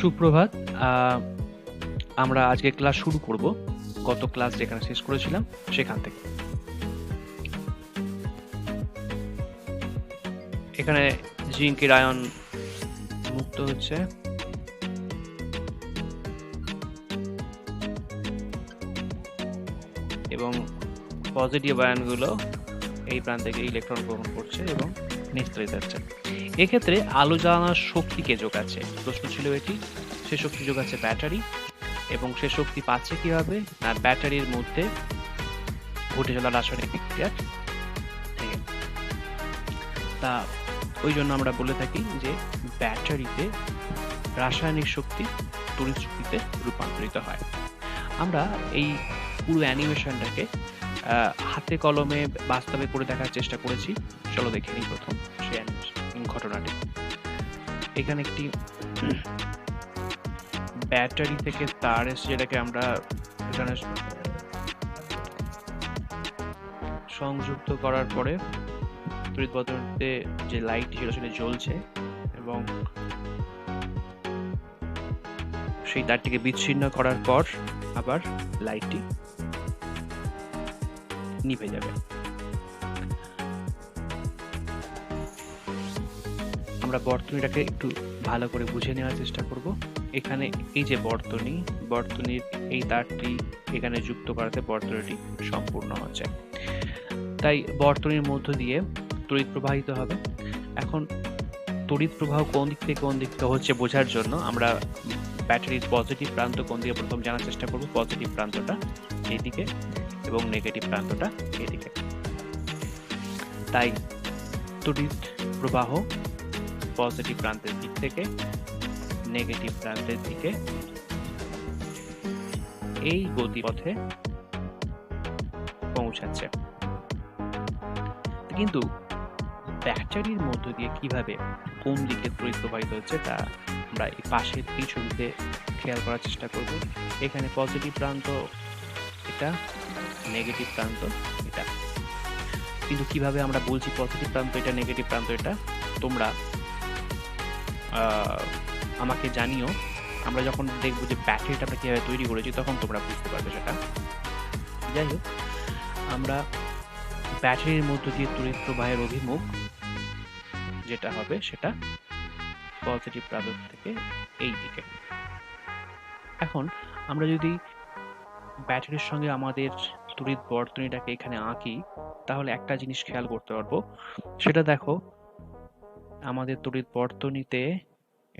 সুপ্রভাত। আমরা আজকে ক্লাস শুরু করব গত ক্লাস যেখানে শেষ করেছিলাম সেখান থেকে। এখানে জিঙ্কের আয়ন মুক্ত হচ্ছে এবং পজিটিভ আয়নগুলো এই প্রান্ত থেকে ইলেকট্রন গ্রহণ করছে এবং নিঃসরিত হচ্ছে। এক্ষেত্রে আলো জ্বালানোর শক্তি কে যোগাচ্ছে? প্রশ্ন ছিল এটি। সে শক্তি যোগাচ্ছে ব্যাটারি, এবং সে শক্তি পাচ্ছে কিভাবে? না, ব্যাটারির মধ্যে ঘটে চলা রাসায়নিক বিক্রিয়া থেকে। তা ওই জন্য আমরা বলে থাকি যে ব্যাটারিতে রাসায়নিক শক্তি তড়িৎ শক্তিতে রূপান্তরিত হয়। আমরা এই পুরো অ্যানিমেশনটাকে হাতে কলমে বাস্তবে করে দেখার চেষ্টা করেছি। চলো দেখে নিই প্রথম সেই ঘটনাটি। এখানে একটি ব্যাটারি থেকে তার এসে, যেটাকে আমরা এখানে সংযুক্ত করার পরে তড়িৎ বর্তনীতে যে লাইটটি সেটা আসলে জ্বলছে এবং সেই তারটিকে বিচ্ছিন্ন করার পর আবার লাইটটি নিভে যাবে। আমরা বর্তনীটাকে একটু ভালো করে বুঝে নেওয়ার চেষ্টা করব। এখানে এই যে বর্তনীর এই তারটি এখানে যুক্ত করাতে বর্তনীটি সম্পূর্ণ হচ্ছে। তাই বর্তনীর মধ্য দিয়ে তড়িৎ প্রবাহিত হবে। এখন তড়িৎ প্রবাহ কোন দিক থেকে হচ্ছে বোঝার জন্য আমরা ব্যাটারির পজিটিভ প্রান্ত কোন দিকে প্রথম জানার চেষ্টা করব। পজিটিভ প্রান্তটা এইদিকে এবং নেগেটিভ প্রান্তটা এইদিকে। তাই তড়িৎ প্রবাহ পজিটিভ প্রান্তের দিক থেকে নেগেটিভ প্রান্তের দিকে এই গতিপথে পৌঁছাচ্ছে। কিন্তু ব্যাটারির মধ্য দিয়ে কিভাবে কোন দিকে তড়িৎ প্রবাহিত হচ্ছে তা আমরা এই পাশের এই ছবিতে খেয়াল করার চেষ্টা করব। এখানে পজিটিভ প্রান্ত এটা, নেগেটিভ প্রান্ত এটা। কিন্তু কিভাবে আমরা বলছি পজিটিভ প্রান্ত এটা, নেগেটিভ প্রান্ত এটা, তোমরা আমাকে জানিও। আমরা যখন দেখবো যে ব্যাটারিটা আমরা কিভাবে তৈরি করেছি তখন তোমরা বুঝতে পারবে সেটা। যাই হোক, আমরা ব্যাটারির মধ্য দিয়ে তড়িৎ প্রবাহের অভিমুখ যেটা হবে সেটা পজিটিভ প্রান্ত থেকে এই দিকে। এখন আমরা যদি ব্যাটারির সঙ্গে আমাদের তড়িৎ বর্তনীটাকে এখানে আঁকি তাহলে একটা জিনিস খেয়াল করতে পারবো। সেটা দেখো, আমাদের তড়িৎ বর্তনীতে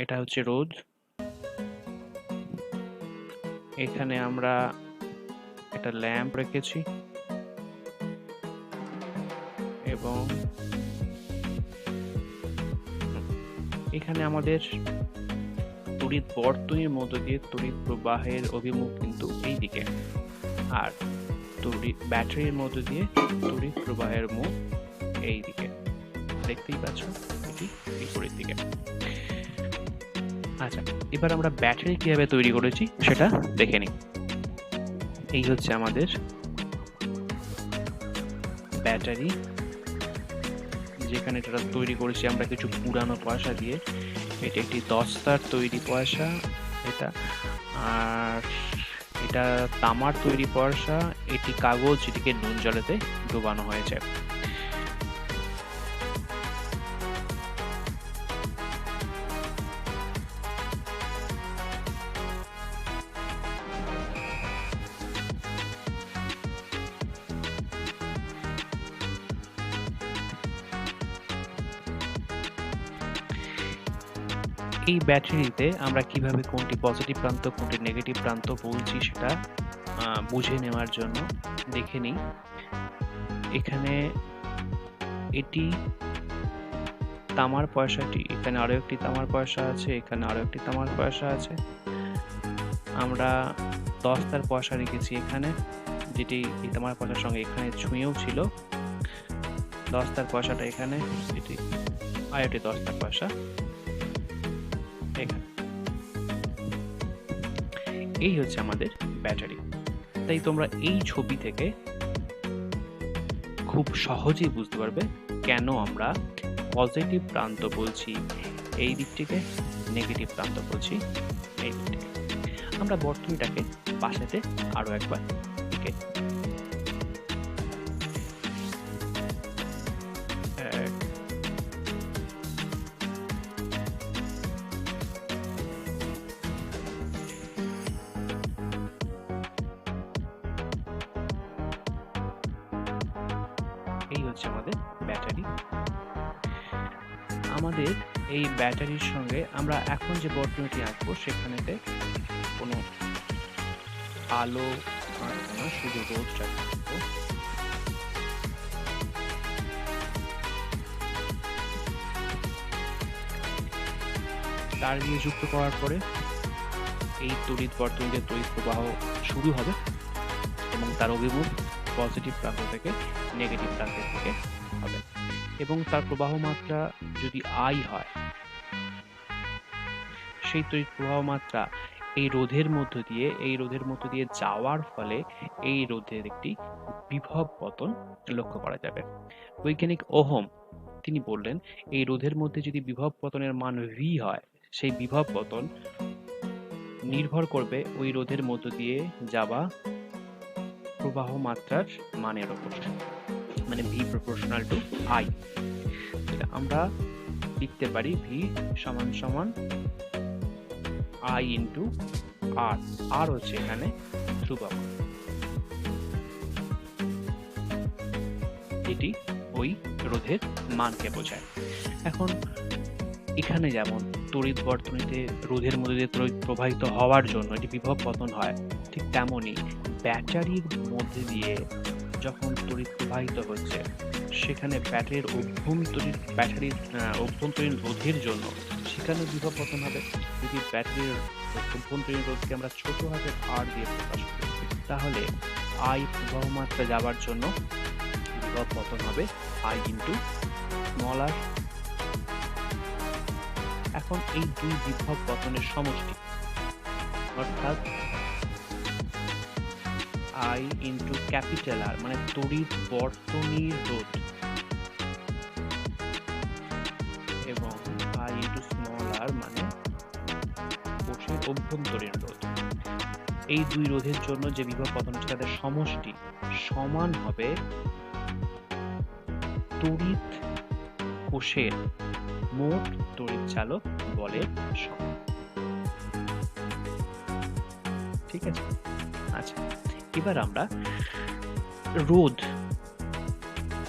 এটা হচ্ছে রোধ, এখানে আমরা একটা ল্যাম্প রেখেছি এবং এখানে আমাদের তড়িৎ বর্তনীর মধ্য দিয়ে তড়িৎ প্রবাহের অভিমুখ কিন্তু এই দিকে, আর ব্যাটারির মধ্য দিয়ে তড়িৎ প্রবাহের মুখ এই দিকে। দেখতেই পাচ্ছ এটি বিপরীত দিকে। আচ্ছা, এবার আমরা ব্যাটারি কিভাবে তৈরি করেছি সেটা দেখে নিই। এই হচ্ছে আমাদের ব্যাটারি, যেখানে এটা তৈরি করেছি আমরা কিছু পুরানো পয়সা দিয়ে। এটা একটি 10 তার তৈরি পয়সা এটা, আর এটা তামার তৈরি পয়সা, এটি কাগজ যেটিকে নুন জলেতে ডোবানো হয়েছে। এই ব্যাটারিতে আমরা কিভাবে কোনটি পজিটিভ প্রান্ত কোনটি নেগেটিভ প্রান্ত বলছি সেটা বুঝে নেওয়ার জন্য দেখে নিই। এখানে এটি তামার পয়সাটি, এখানে আরো একটি তামার পয়সা আছে, এখানে আরো একটি তামার পয়সা আছে। আমরা 10 তার পয়সা রেখেছি এখানে, যেটি এই তামার পয়সার সঙ্গে এখানে ছুঁয়েও ছিল। 10 তার পয়সাটা এখানে, এটি আর একটি 10 তার পয়সা এখানে। এই হচ্ছে আমাদের ব্যাটারি। তাই তোমরা এই ছবি থেকে খুব সহজেই বুঝতে পারবে কেন আমরা পজিটিভ প্রান্ত বলছি এই দিকটিকে নেগেটিভ প্রান্ত বলছি এই দিকটাকে। আমরা বর্তনীটাকে পাশেতে আরো একবার এঁকে এই হচ্ছে আমাদের ব্যাটারি। আমাদের এই ব্যাটারির সঙ্গে আমরা এখন যে বর্তনীটি আঁকবো সেখানেতে কোনো আলো আঁকবো না, শুধু রোদটা আঁকবো। তার দিয়ে যুক্ত করার পরে এই তড়িৎ বর্তনীতে তড়িৎ প্রবাহ শুরু হবে এবং তার অভিমুখ পজিটিভ প্রান্ত থেকে নেগেটিভ প্রান্তের দিকে হবে এবং তার প্রবাহ মাত্রা যদি আই হয়, সেই তড়িৎ প্রবাহ মাত্রা এই রোধের মধ্য দিয়ে যাওয়ার ফলে এই রোধের একটি বিভব পতন লক্ষ্য করা যাবে। বৈজ্ঞানিক ওহম তিনি বললেন এই রোধের মধ্যে যদি বিভব পতনের মান ভি হয়, সেই বিভব পতন নির্ভর করবে ওই রোধের মধ্য দিয়ে যাওয়া প্রবাহ মাত্রার মানের উপর, মানে ভি প্রপোর্শনাল টু আই। আমরা লিখতে পারি ভি সমান সমান আই ইন্টু আর। আর হচ্ছে এখানে ধ্রুবক, এটি ওই রোধের মানকে বোঝায়। এখন এখানে যেমন তড়িৎ বর্তনীতে রোধের মধ্যে দিয়ে তড়িৎ প্রবাহিত হওয়ার জন্য এটি বিভব পতন হয়, ঠিক তেমনি ব্যাটারির মধ্যে দিয়ে যখন তড়িৎ প্রবাহিত হচ্ছে সেখানে ব্যাটারির অভ্যন্তরীণ রোধের জন্য সেখানে বিভব পতন হবে। যদি ব্যাটারির অভ্যন্তরীণ রোধকে আমরা ছোট হাতের আর দিয়ে প্রকাশ করি তাহলে আই প্রবাহ মাত্রা যাওয়ার জন্য বিভব পতন হবে আই ইন্টু স্মল আর। এখন এই দুই বিভব পতনের সমষ্টি অর্থাৎ আই ইন্টু ক্যাপিটাল আর মানে তড়িৎ বর্তনীর রোধ এবং আই ইন্টু স্মল আর মানে কোষের অভ্যন্তরীণ রোধ, এই দুই রোধের জন্য যে বিভব পতন হচ্ছে তাদের সমষ্টি সমান হবে তড়িৎ কোষের মোট তড়িৎ চালক বলের সমান। ঠিক আছে, আচ্ছা এবার আমরা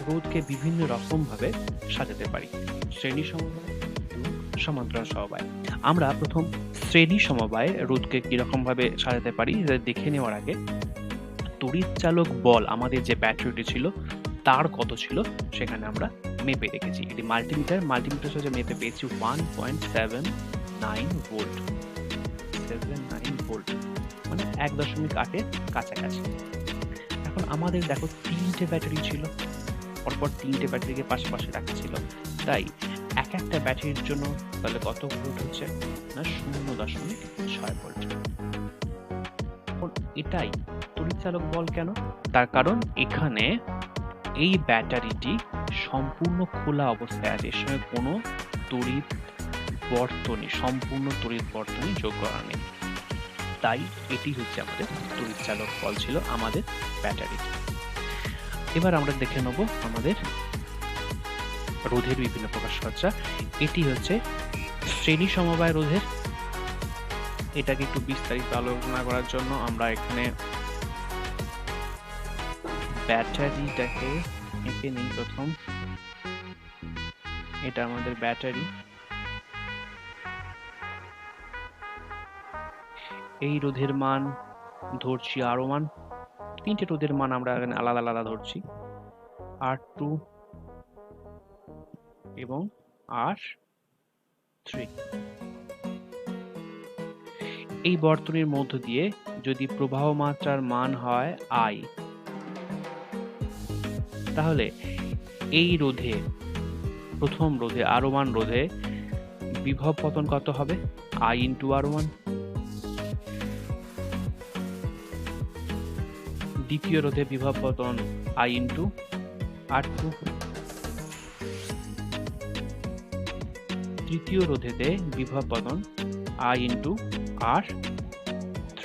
রোধকে বিভিন্ন রকম ভাবে সাজাতে পারি, শ্রেণী সমবায়, সমান্তরাল সমবায়। আমরা প্রথম শ্রেণী সমবায় রোধকে কিরকম ভাবে সাজাতে পারি দেখে নেওয়ার আগে তড়িৎ চালক বল আমাদের যে ব্যাটারিটি ছিল তার কত ছিল সেখানে আমরা মেপে রেখেছি। এটি মাল্টিমিটার সাহায্যে মেপে পেয়েছি 1.79 ভোল্ট, 79 ভোল্ট মানে 1.8 এর কাছাকাছি। এখন আমাদের দেখো তিনটে ব্যাটারি ছিল, পরপর তিনটে ব্যাটারিকে পাশাপাশি রাখা ছিল, তাই একটা ব্যাটারির জন্য তাহলে কত ভোল্ট হচ্ছে না 0.6 ভোল্ট। এখন এটাই তড়িৎ চালক বল কেন? তার কারণ এখানে এই ব্যাটারিটি সম্পূর্ণ খোলা অবস্থায় আছে, এর সঙ্গে কোনো সম্পূর্ণ তড়িৎ বর্তনী যোগ করা নেই, তাই এটি হচ্ছে আমাদের তড়িৎ চালক বল ছিল আমাদের ব্যাটারি। এবার আমরা দেখে নেব আমাদের রোধের বিভিন্ন প্রকার সজ্জা। এটি হচ্ছে শ্রেণী সমবায় রোধের। এটাকে একটু বিস্তারিত আলোচনা করার জন্য আমরা এখানে ব্যাটারিটাকে এঁকে নিই। প্রথম এটা আমাদের ব্যাটারি, এই রোধের মান ধরছি R1, তিনটে রোধের মান আমরা এখানে আলাদা আলাদা ধরছি, R2 এবং R3। এই বর্তনীর মধ্য দিয়ে যদি প্রবাহ মাত্রার মান হয় I, তাহলে এই রোধে প্রথম রোধে R1 রোধে বিভব পতন কত হবে I ইন্টু R1, দ্বিতীয় রোধে বিভব পতন I ইন্টু R2, তৃতীয় রোধেতে বিভব পতন I ইন্টু R3।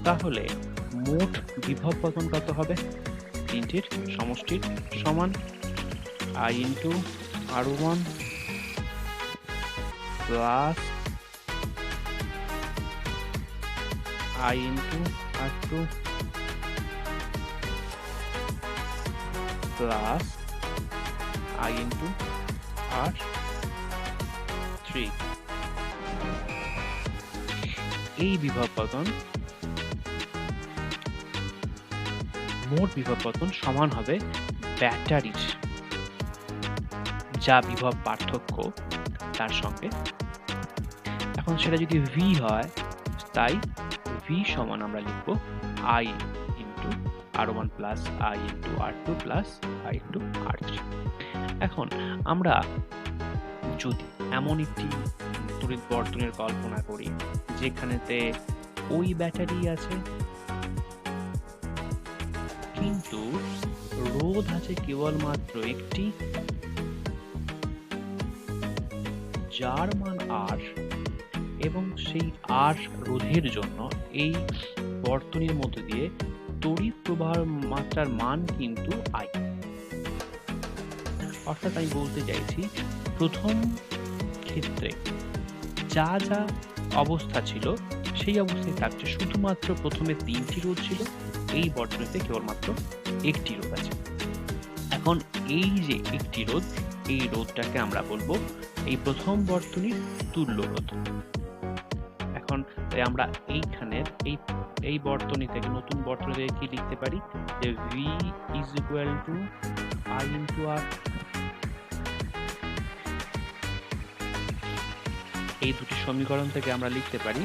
তাহলে মোট বিভব পতন কত হবে? তিনটির সমষ্টির সমান I into R1 plus I into R2 plus I into R3। এই বিভব পতন, মোট বিভব পতন সমান হবে ব্যাটারির যা বিভব পার্থক্য তার সঙ্গে। এখন সেটা যদি V হয়, তাই V সমান আমরা লিখব I into R1 plus I into R2 plus I into R3। এখন আমরা যদি এমন একটি তড়িৎ বর্তনীর কল্পনা করি যেখানেতে ওই ব্যাটারি আছে কিন্তু রোধ আছে কেবলমাত্র একটি, যার মান R, এবং সেই R রোধের জন্য এই বর্তনীর মধ্য দিয়ে তড়িৎ প্রবাহ মাত্রার মান কিন্তু I। অর্থাৎ আমি বলতে চাইছি প্রথম ক্ষেত্রে যা যা অবস্থা ছিল সেই অবস্থায় থাকছে, শুধুমাত্র প্রথমে তিনটি রোধ ছিল, এই বর্তনীতে কেবলমাত্র একটি রোধ আছে। এখন এই যে একটি রোধ, এই রোধটাকে আমরা বলবো এই প্রথম বর্তনীর তুল্য রোধ। এখন আমরা এইখানের এই বর্তনী থেকে, নতুন বর্তনী থেকে কি লিখতে পারি যে V is equal to I into R। এই দুটি সমীকরণ থেকে আমরা লিখতে পারি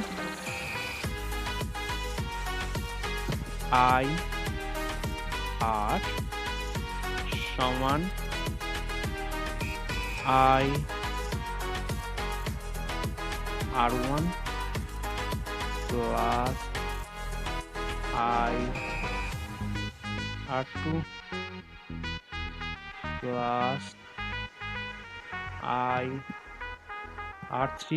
I R সমান I R1 plus I R2 plus I R3।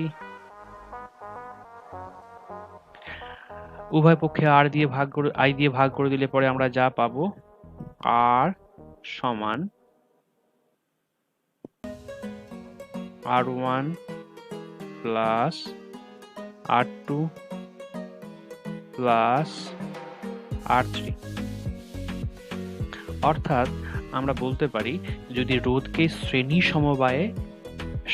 উভয় পক্ষে I দিয়ে ভাগ করে দিলে পরে আমরা যা পাবো R সমান R1 plus R2 plus R3। অর্থাৎ আমরা বলতে পারি যদি রোধকে শ্রেণী সমবায়ে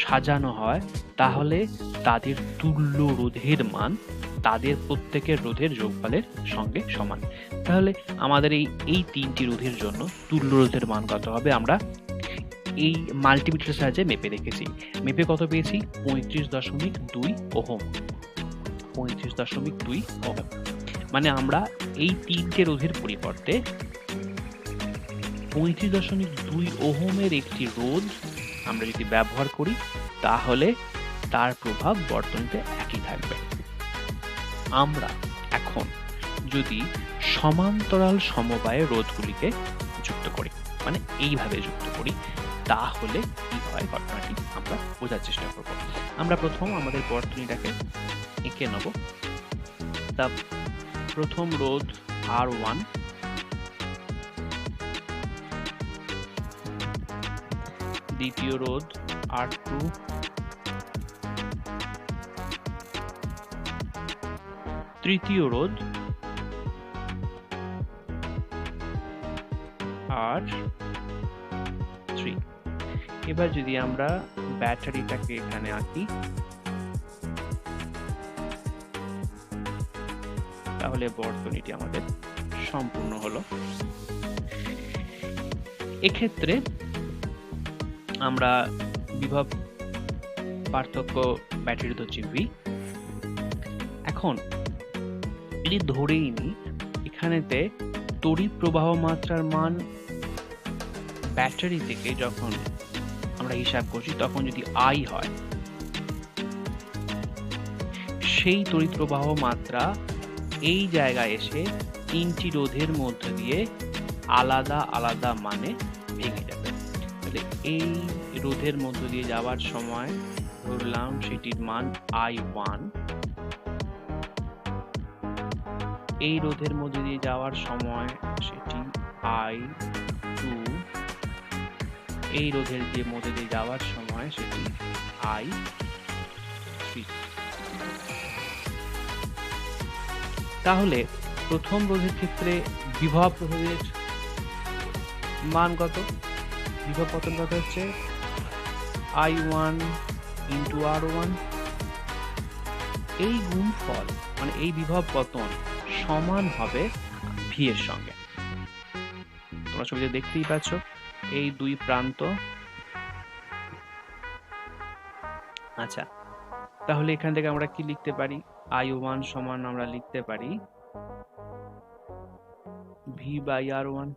সাজানো হয় তাহলে তাদের তুল্য রোধের মান তাদের প্রত্যেকের রোধের যোগফলের সঙ্গে সমান। তাহলে আমাদের এই তিনটি রোধের জন্য তুল্য রোধের মান কত হবে? আমরা এই মাল্টিমিটারের সাহায্যে মেপে রেখেছি। মেপে কত পেয়েছি? 35.2 ওহম। 35.2 ওহম। মানে আমরা এই তিনটে রোধের পরিবর্তে 35.2 ওহমের একটি রোধ আমরা যদি ব্যবহার করি তাহলে তার প্রভাব বর্তনীতে একই থাকবে। আমরা এখন যদি সমান্তরাল সমবায়ে রোধগুলিকে যুক্ত করি, মানে এইভাবে যুক্ত করি, তাহলে কি হয় ঘটনাটি আমরা বোঝার চেষ্টা করব। আমরা প্রথম আমাদের বর্তনীটাকে এঁকে নেব। তা প্রথম রোধ R1, দ্বিতীয় রোধ R2, তৃতীয় রোধ R3। এবার যদি আমরা ব্যাটারিটাকে এখানে আঁকি তাহলে বর্তনীটি আমাদের সম্পূর্ণ হলো। এক্ষেত্রে আমরা বিভব পার্থক্য ব্যাটারি হচ্ছে V। এখন যদি ধরেই নি এখানেতে তড়িৎ প্রবাহ মাত্রার মান ব্যাটারি থেকে যখন আমরা হিসাব করছি তখন যদি I হয়, সেই তড়িৎ প্রবাহ মাত্রা এই জায়গায় এসে তিনটি রোধের মধ্য দিয়ে আলাদা আলাদা মানে ভেঙে যাবে। তাহলে এই রোধের মধ্য দিয়ে যাওয়ার সময় ধরলাম সেটির মান I1, এই রোধের মধ্যে দিয়ে যাওয়ার সময় সেটি I2, এই রোধের মধ্যে দিয়ে যাওয়ার সময় সেটি I3। তাহলে প্রথম রোধের ক্ষেত্রে বিভব প্রভাবের মান কত? বিভব পতন কত হচ্ছে? I1 into R1। এই গুণফল মানে এই বিভব পতন সমান হবে V এর সঙ্গে। তোমরা ছবিতে দেখতেই পাচ্ছ এই দুই প্রান্ত। আচ্ছা, তাহলে এখান থেকে আমরা কি লিখতে পারি? I1 সমান আমরা লিখতে পারি V/R1।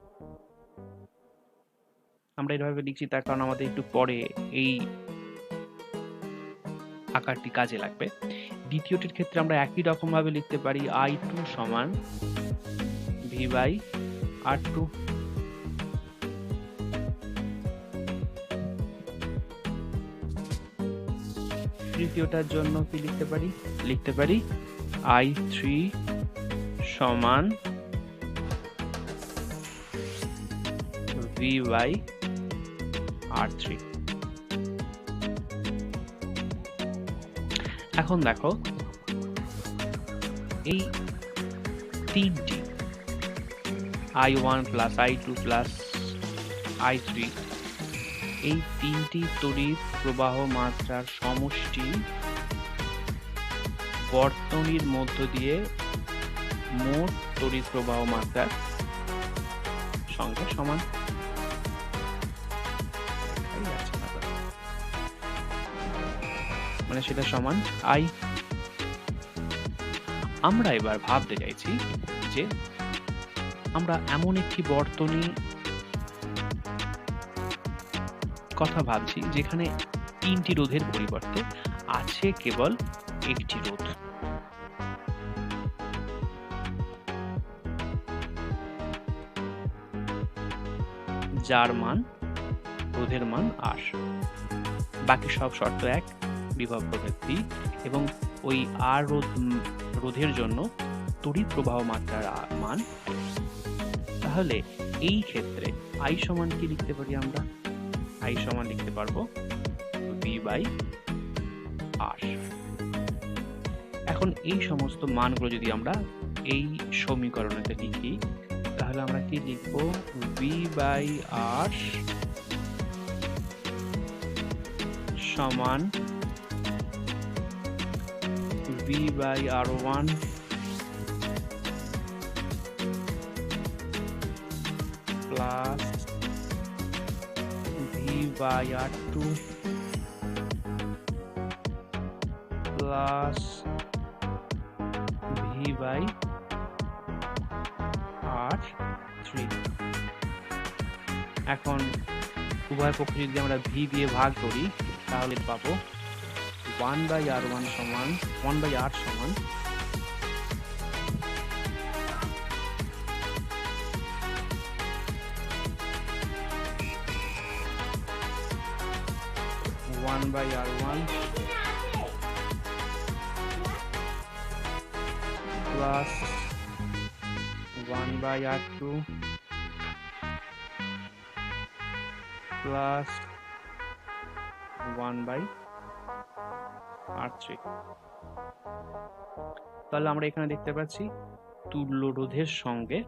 আমরা এভাবে লিখছি তার কারণ আমাদের একটু পরে এই আকারটি কাজে লাগবে। দ্বিতীয়টির ক্ষেত্রে আমরা একই রকম ভাবে লিখতে পারি I2 সমান V/R2। তৃতীয়টার জন্য কি লিখতে পারি? লিখতে পারি I3 সমান V/R3। এখন দেখো এই তিনটি I1 plus I2 plus I3, এই তিনটি তড়িৎ প্রবাহ মাত্রার সমষ্টি বর্তনীর মধ্য দিয়ে মোট তড়িৎ প্রবাহ মাত্রার সঙ্গে সমান। মানে সেটা সমান I। আমরা এবার ভাবতে চাইছি যে আমরা এমন একটি বর্তনী কথা ভাবছি যেখানে তিনটি রোধের পরিবর্তে আছে কেবল একটি রোধ। যার মান রোধের মান R, বাকি সব শর্ত এক, বিভব প্রভেদ V, এবং ওই R রোধের জন্য তড়িৎ প্রবাহ মাত্রার মান। তাহলে এই ক্ষেত্রে I সমান কি লিখতে পারি? আমরা I সমান লিখতে পারবো V/R। এখন এই সমস্ত মানগুলো যদি আমরা এই সমীকরণেতে লিখি তাহলে আমরা কি লিখব? V/R সমান V/R1 plus V/R2 plus V/R3। এখন উভয় পক্ষে যদি আমরা V দিয়ে ভাগ করি তাহলে পাবো 1/R1 সমান 1/R সমান R1 plus 1/R2 plus 1/R3। তাহলে আমরা এখানে দেখতে পাচ্ছি তুল্য রোধের সঙ্গে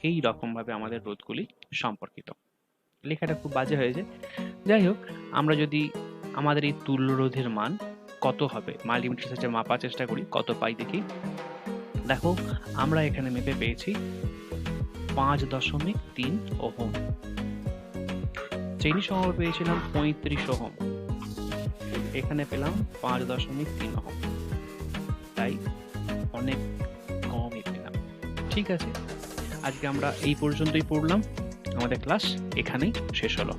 এই রকম ভাবে আমাদের রোধগুলি সম্পর্কিত। লেখাটা খুব বাজে হয়েছে, যাই হোক, আমরা যদি আমাদের এই তুল্য রোধের মান কত হবে মাল্টিমিটারের সাহায্যে মাপার চেষ্টা করি, কত পাই দেখি। দেখো আমরা এখানে মেপে পেয়েছি 5.3 ওহম, শ্রেণী সমবায় পেয়েছিলাম 35 ওহম, এখানে পেলাম 5.3 ওহম, তাই অনেক কমই পেলাম। ঠিক আছে, আজকে আমরা এই পর্যন্তই পড়লাম, আমাদের ক্লাস এখানেই শেষ হলো।